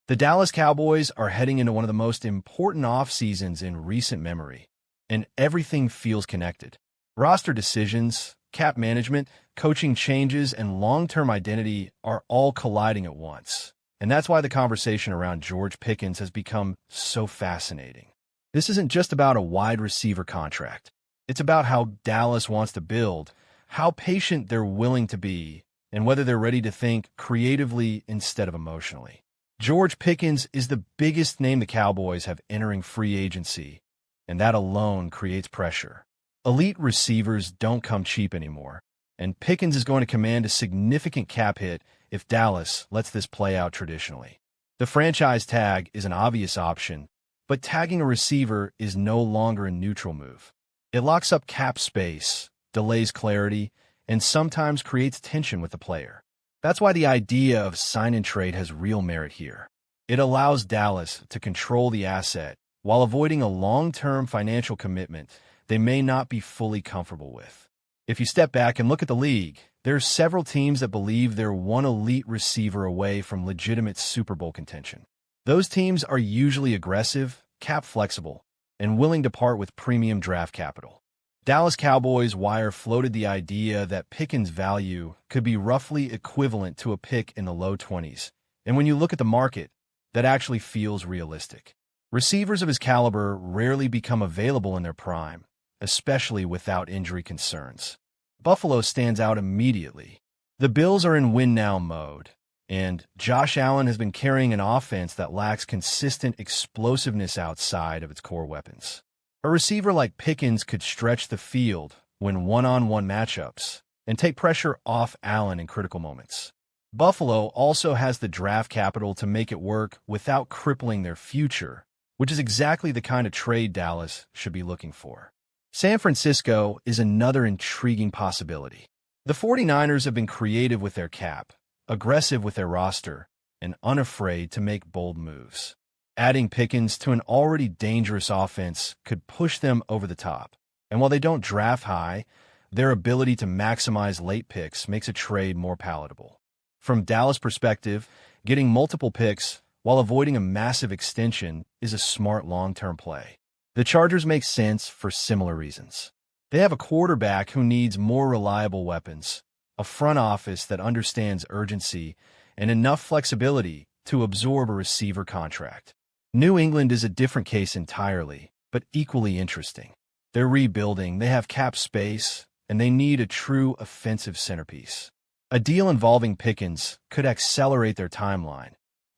The Dallas Cowboys are heading into one of the most important off-seasons in recent memory, and everything feels connected. Roster decisions, cap management, coaching changes, and long-term identity are all colliding at once. And that's why the conversation around George Pickens has become so fascinating. This isn't just about a wide receiver contract. It's about how Dallas wants to build, how patient they're willing to be, and whether they're ready to think creatively instead of emotionally. George Pickens is the biggest name the Cowboys have entering free agency, and that alone creates pressure. Elite receivers don't come cheap anymore, and Pickens is going to command a significant cap hit if Dallas lets this play out traditionally. The franchise tag is an obvious option, but tagging a receiver is no longer a neutral move. It locks up cap space, delays clarity, and sometimes creates tension with the player. That's why the idea of sign and trade has real merit here. It allows Dallas to control the asset while avoiding a long-term financial commitment they may not be fully comfortable with. If you step back and look at the league, there are several teams that believe they're one elite receiver away from legitimate Super Bowl contention. Those teams are usually aggressive, cap flexible, and willing to part with premium draft capital. Dallas Cowboys Wire floated the idea that Pickens' value could be roughly equivalent to a pick in the low 20s, and when you look at the market, that actually feels realistic. Receivers of his caliber rarely become available in their prime, especially without injury concerns. Buffalo stands out immediately. The Bills are in win-now mode, and Josh Allen has been carrying an offense that lacks consistent explosiveness outside of its core weapons. A receiver like Pickens could stretch the field, win one-on-one matchups, and take pressure off Allen in critical moments. Buffalo also has the draft capital to make it work without crippling their future, which is exactly the kind of trade Dallas should be looking for. San Francisco is another intriguing possibility. The 49ers have been creative with their cap, aggressive with their roster, and unafraid to make bold moves. Adding Pickens to an already dangerous offense could push them over the top. And while they don't draft high, their ability to maximize late picks makes a trade more palatable. From Dallas' perspective, getting multiple picks while avoiding a massive extension is a smart long-term play. The Chargers make sense for similar reasons. They have a quarterback who needs more reliable weapons, a front office that understands urgency, and enough flexibility to absorb a receiver contract. New England is a different case entirely, but equally interesting. They're rebuilding, they have cap space, and they need a true offensive centerpiece. A deal involving Pickens could accelerate their timeline,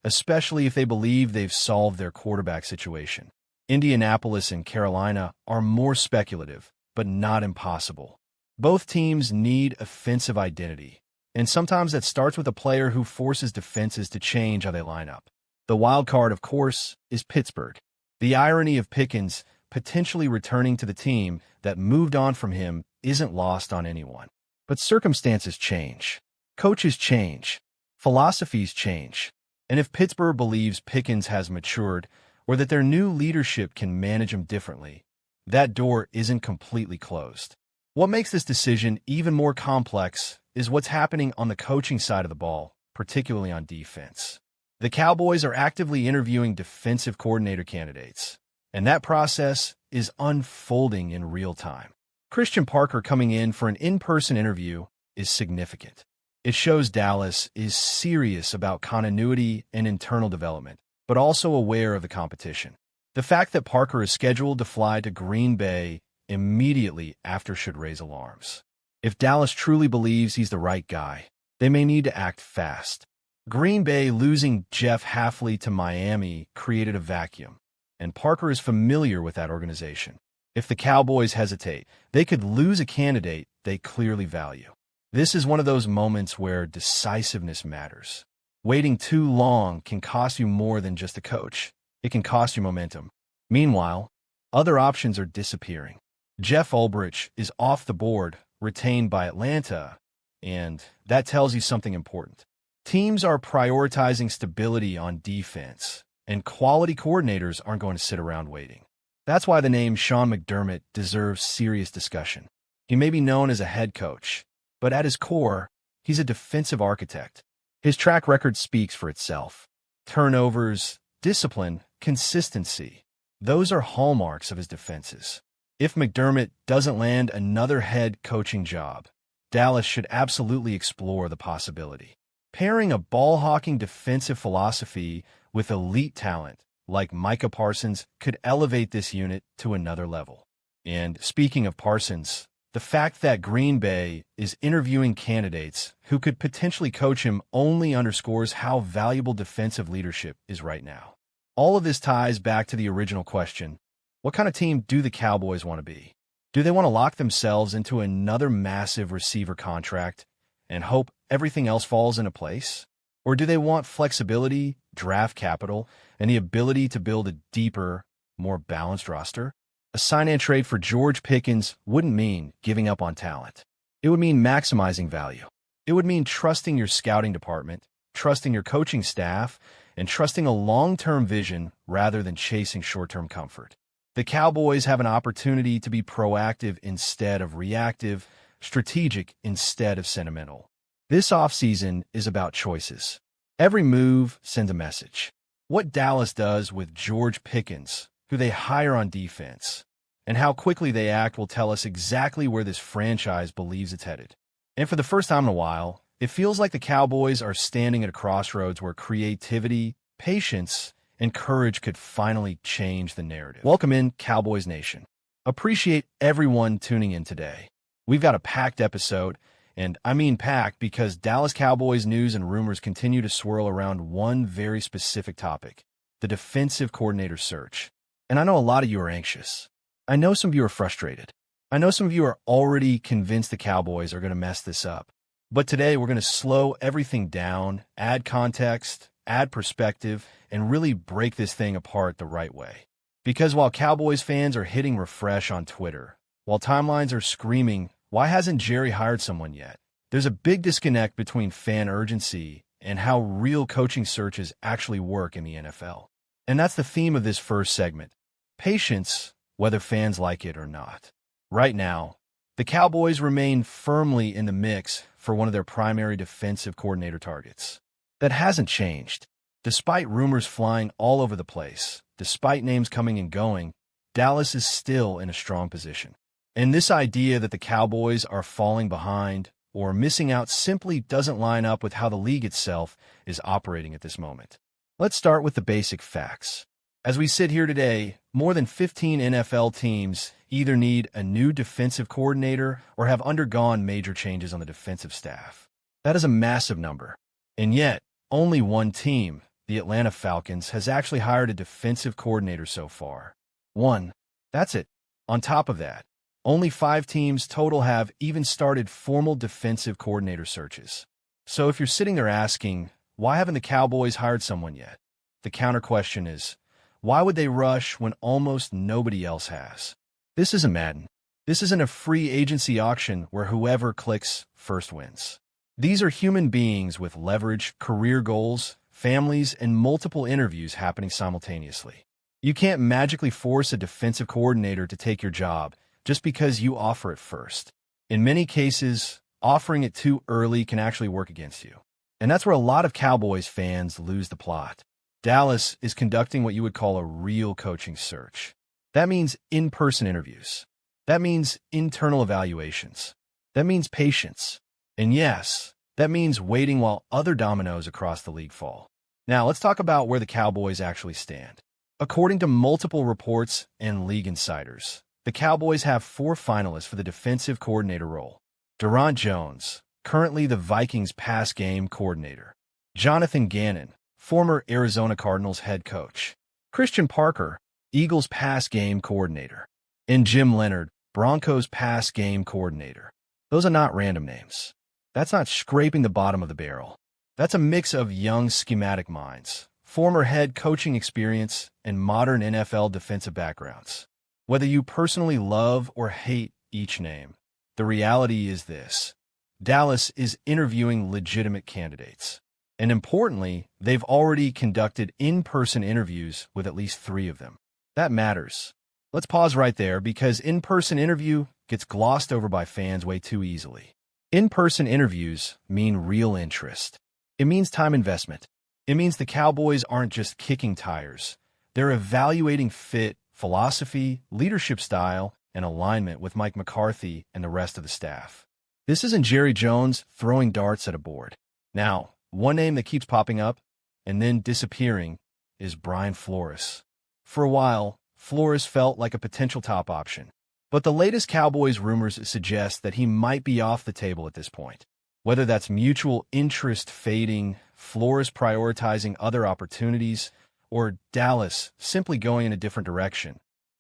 especially if they believe they've solved their quarterback situation. Indianapolis and Carolina are more speculative, but not impossible. Both teams need offensive identity, and sometimes that starts with a player who forces defenses to change how they line up. The wild card, of course, is Pittsburgh. The irony of Pickens potentially returning to the team that moved on from him isn't lost on anyone. But circumstances change. Coaches change. Philosophies change. And if Pittsburgh believes Pickens has matured, or that their new leadership can manage him differently, that door isn't completely closed. What makes this decision even more complex is what's happening on the coaching side of the ball, particularly on defense. The Cowboys are actively interviewing defensive coordinator candidates, and that process is unfolding in real time. Christian Parker coming in for an in-person interview is significant. It shows Dallas is serious about continuity and internal development, but also aware of the competition. The fact that Parker is scheduled to fly to Green Bay immediately after should raise alarms. If Dallas truly believes he's the right guy, they may need to act fast. Green Bay losing Jeff Hafley to Miami created a vacuum, and Parker is familiar with that organization. If the Cowboys hesitate, they could lose a candidate they clearly value. This is one of those moments where decisiveness matters. Waiting too long can cost you more than just a coach. It can cost you momentum. Meanwhile, other options are disappearing. Jeff Ulbrich is off the board, retained by Atlanta, and that tells you something important. Teams are prioritizing stability on defense, and quality coordinators aren't going to sit around waiting. That's why the name Sean McDermott deserves serious discussion. He may be known as a head coach, but at his core, he's a defensive architect. His track record speaks for itself. turnovers, discipline, consistency. Those are hallmarks of his defenses. If McDermott doesn't land another head coaching job, Dallas should absolutely explore the possibility. Pairing a ball-hawking defensive philosophy with elite talent like Micah Parsons could elevate this unit to another level. And speaking of Parsons, the fact that Green Bay is interviewing candidates who could potentially coach him only underscores how valuable defensive leadership is right now. All of this ties back to the original question: what kind of team do the Cowboys want to be? Do they want to lock themselves into another massive receiver contract and hope everything else falls into place? Or do they want flexibility, draft capital, and the ability to build a deeper, more balanced roster? A sign-and trade for George Pickens wouldn't mean giving up on talent. It would mean maximizing value. It would mean trusting your scouting department, trusting your coaching staff, and trusting a long-term vision rather than chasing short-term comfort. The Cowboys have an opportunity to be proactive instead of reactive, strategic instead of sentimental. This offseason is about choices. Every move sends a message. What Dallas does with George Pickens, who they hire on defense, and how quickly they act will tell us exactly where this franchise believes it's headed. And for the first time in a while, it feels like the Cowboys are standing at a crossroads where creativity, patience, and courage could finally change the narrative. Welcome in, Cowboys Nation. Appreciate everyone tuning in today. We've got a packed episode, and I mean packed because Dallas Cowboys news and rumors continue to swirl around one very specific topic: the defensive coordinator search. And I know a lot of you are anxious. I know some of you are frustrated. I know some of you are already convinced the Cowboys are going to mess this up. But today we're going to slow everything down, add context, add perspective, and really break this thing apart the right way. Because while Cowboys fans are hitting refresh on Twitter, while timelines are screaming, "Why hasn't Jerry hired someone yet?" there's a big disconnect between fan urgency and how real coaching searches actually work in the NFL. And that's the theme of this first segment: patience, whether fans like it or not. Right now, the Cowboys remain firmly in the mix for one of their primary defensive coordinator targets. That hasn't changed. Despite rumors flying all over the place, despite names coming and going, Dallas is still in a strong position. And this idea that the Cowboys are falling behind or missing out simply doesn't line up with how the league itself is operating at this moment. Let's start with the basic facts. As we sit here today, more than 15 NFL teams either need a new defensive coordinator or have undergone major changes on the defensive staff. That is a massive number. And yet, only one team, the Atlanta Falcons, has actually hired a defensive coordinator so far. One. That's it. On top of that, only 5 teams total have even started formal defensive coordinator searches. So if you're sitting there asking, why haven't the Cowboys hired someone yet? The counter question is, why would they rush when almost nobody else has? This isn't Madden. This isn't a free agency auction where whoever clicks first wins. These are human beings with leverage, career goals, families, and multiple interviews happening simultaneously. You can't magically force a defensive coordinator to take your job just because you offer it first. In many cases, offering it too early can actually work against you. And that's where a lot of Cowboys fans lose the plot. Dallas is conducting what you would call a real coaching search. That means in-person interviews. That means internal evaluations. That means patience. And yes, that means waiting while other dominoes across the league fall. Now, let's talk about where the Cowboys actually stand. According to multiple reports and league insiders, the Cowboys have 4 finalists for the defensive coordinator role. Durant Jones, currently the Vikings pass game coordinator. Jonathan Gannon, former Arizona Cardinals head coach. Christian Parker, Eagles pass game coordinator. And Jim Leonard, Broncos pass game coordinator. Those are not random names. That's not scraping the bottom of the barrel. That's a mix of young schematic minds, former head coaching experience, and modern NFL defensive backgrounds. Whether you personally love or hate each name, the reality is this: Dallas is interviewing legitimate candidates. And importantly, they've already conducted in-person interviews with at least 3 of them. That matters. Let's pause right there because in-person interview gets glossed over by fans way too easily. In-person interviews mean real interest. It means time investment. It means the Cowboys aren't just kicking tires. They're evaluating fit, philosophy, leadership style, and alignment with Mike McCarthy and the rest of the staff. This isn't Jerry Jones throwing darts at a board. Now, one name that keeps popping up and then disappearing is Brian Flores. For a while, Flores felt like a potential top option, but the latest Cowboys rumors suggest that he might be off the table at this point. Whether that's mutual interest fading, Flores prioritizing other opportunities, or Dallas simply going in a different direction,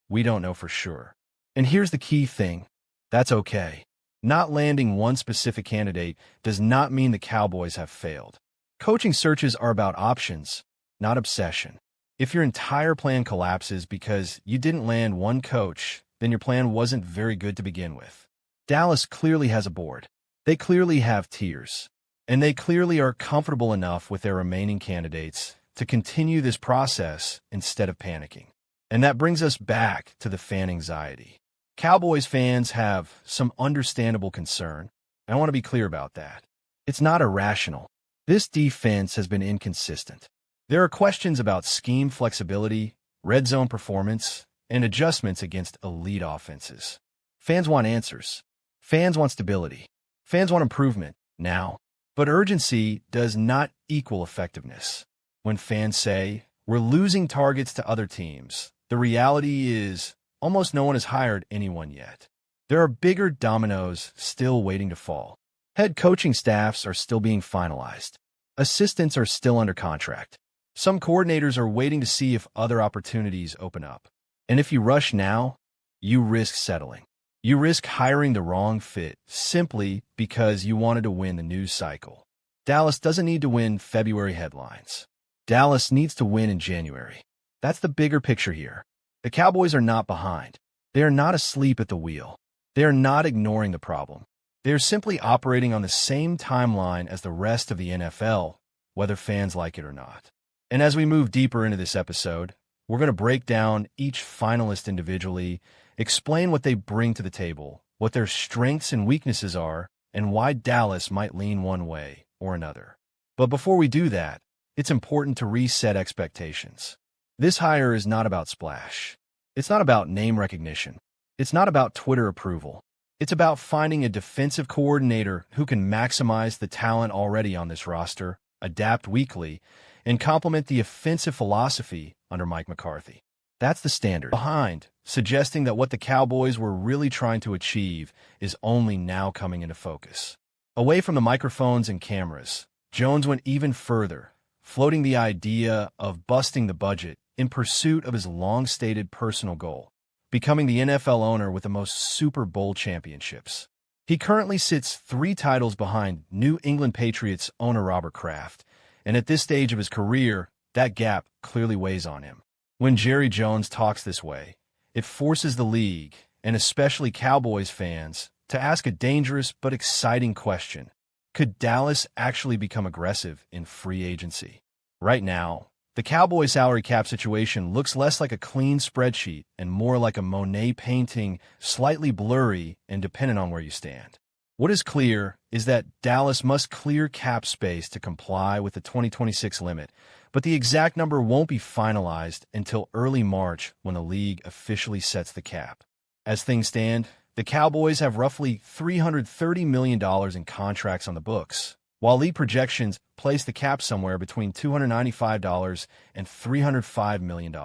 we don't know for sure. And here's the key thing. That's okay. Not landing one specific candidate does not mean the Cowboys have failed. Coaching searches are about options, not obsession. If your entire plan collapses because you didn't land one coach, then your plan wasn't very good to begin with. Dallas clearly has a board. They clearly have tiers. And they clearly are comfortable enough with their remaining candidates to continue this process instead of panicking. And that brings us back to the fan anxiety. Cowboys fans have some understandable concern, and I want to be clear about that. It's not irrational. This defense has been inconsistent. There are questions about scheme flexibility, red zone performance, and adjustments against elite offenses. Fans want answers. Fans want stability. Fans want improvement now. But urgency does not equal effectiveness. When fans say, we're losing targets to other teams, the reality is almost no one has hired anyone yet. There are bigger dominoes still waiting to fall. Head coaching staffs are still being finalized. Assistants are still under contract. Some coordinators are waiting to see if other opportunities open up. And if you rush now, you risk settling. You risk hiring the wrong fit simply because you wanted to win the news cycle. Dallas doesn't need to win February headlines. Dallas needs to win in January. That's the bigger picture here. The Cowboys are not behind. They are not asleep at the wheel. They are not ignoring the problem. They are simply operating on the same timeline as the rest of the NFL, whether fans like it or not. And as we move deeper into this episode, we're going to break down each finalist individually, explain what they bring to the table, what their strengths and weaknesses are, and why Dallas might lean one way or another. But before we do that, it's important to reset expectations. This hire is not about splash. It's not about name recognition. It's not about Twitter approval. It's about finding a defensive coordinator who can maximize the talent already on this roster, adapt weekly, and complement the offensive philosophy under Mike McCarthy. That's the standard behind suggesting that what the Cowboys were really trying to achieve is only now coming into focus. Away from the microphones and cameras, Jones went even further, floating the idea of busting the budget in pursuit of his long-stated personal goal, becoming the NFL owner with the most Super Bowl championships. He currently sits 3 titles behind New England Patriots owner Robert Kraft, and at this stage of his career, that gap clearly weighs on him. When Jerry Jones talks this way, it forces the league, and especially Cowboys fans, to ask a dangerous but exciting question. Could Dallas actually become aggressive in free agency? Right now, the Cowboys salary cap situation looks less like a clean spreadsheet and more like a Monet painting, slightly blurry and dependent on where you stand. What is clear is that Dallas must clear cap space to comply with the 2026 limit, but the exact number won't be finalized until early March when the league officially sets the cap. As things stand, the Cowboys have roughly $330 million in contracts on the books, while league projections place the cap somewhere between $295 and $305 million.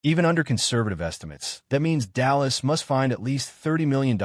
Even under conservative estimates, that means Dallas must find at least $30 million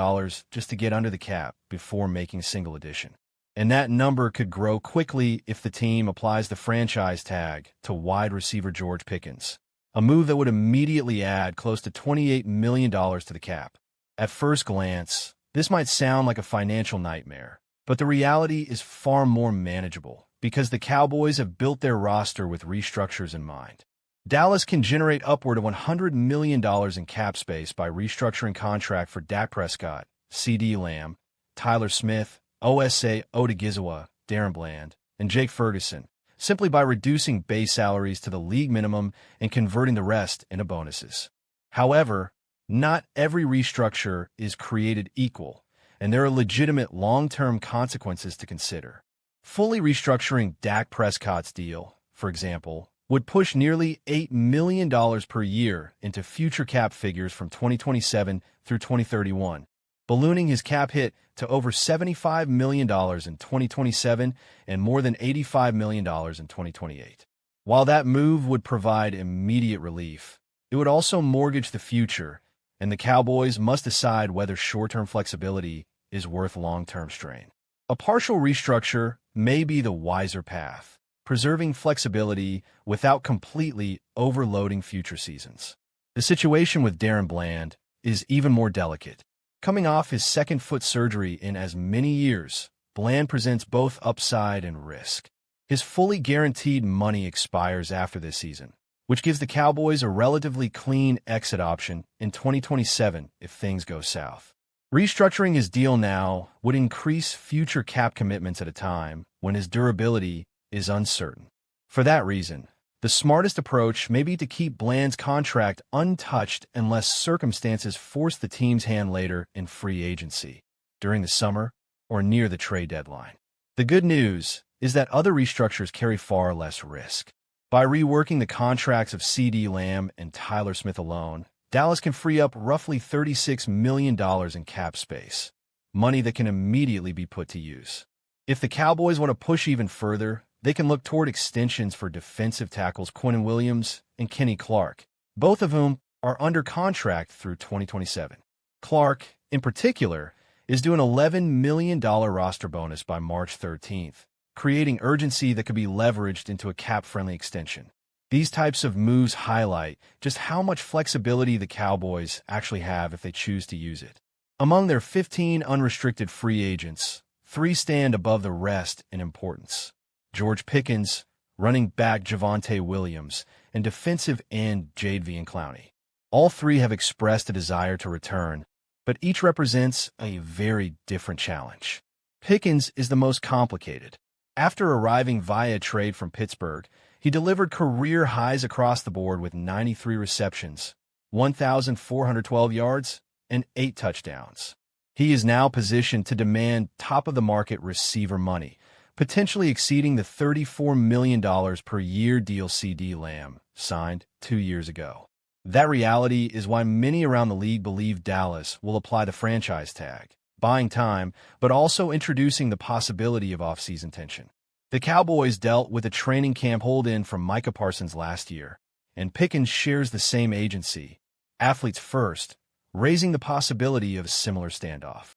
just to get under the cap before making a single addition. And that number could grow quickly if the team applies the franchise tag to wide receiver George Pickens, a move that would immediately add close to $28 million to the cap. At first glance, this might sound like a financial nightmare, but the reality is far more manageable because the Cowboys have built their roster with restructures in mind. Dallas can generate upward of $100 million in cap space by restructuring contract for Dak Prescott, CeeDee Lamb, Tyler Smith, Osa Odigizwa, Darren Bland, and Jake Ferguson, simply by reducing base salaries to the league minimum and converting the rest into bonuses. However, not every restructure is created equal, and there are legitimate long-term consequences to consider. Fully restructuring Dak Prescott's deal, for example, would push nearly $8 million per year into future cap figures from 2027 through 2031, ballooning his cap hit to over $75 million in 2027 and more than $85 million in 2028. While that move would provide immediate relief, it would also mortgage the future, and the Cowboys must decide whether short-term flexibility is worth long-term strain. A partial restructure may be the wiser path, preserving flexibility without completely overloading future seasons. The situation with Darren Bland is even more delicate. Coming off his second foot surgery in as many years, Bland presents both upside and risk. His fully guaranteed money expires after this season, which gives the Cowboys a relatively clean exit option in 2027 if things go south. Restructuring his deal now would increase future cap commitments at a time when his durability is uncertain. For that reason, the smartest approach may be to keep Bland's contract untouched unless circumstances force the team's hand later in free agency, during the summer, or near the trade deadline. The good news is that other restructures carry far less risk. By reworking the contracts of CeeDee Lamb and Tyler Smith alone, Dallas can free up roughly $36 million in cap space, money that can immediately be put to use. If the Cowboys want to push even further, they can look toward extensions for defensive tackles Quinnen Williams and Kenny Clark, both of whom are under contract through 2027. Clark, in particular, is due an $11 million roster bonus by March 13th, creating urgency that could be leveraged into a cap-friendly extension. These types of moves highlight just how much flexibility the Cowboys actually have if they choose to use it. Among their 15 unrestricted free agents, 3 stand above the rest in importance: George Pickens, running back Javonte Williams, and defensive end Jadeveon Clowney. All 3 have expressed a desire to return, but each represents a very different challenge. Pickens is the most complicated. After arriving via trade from Pittsburgh, he delivered career highs across the board with 93 receptions, 1,412 yards, and 8 touchdowns. He is now positioned to demand top-of-the-market receiver money, potentially exceeding the $34 million per year deal CeeDee Lamb signed 2 years ago. That reality is why many around the league believe Dallas will apply the franchise tag, buying time, but also introducing the possibility of off-season tension. The Cowboys dealt with a training camp hold-in from Micah Parsons last year, and Pickens shares the same agency, athletes first, raising the possibility of a similar standoff.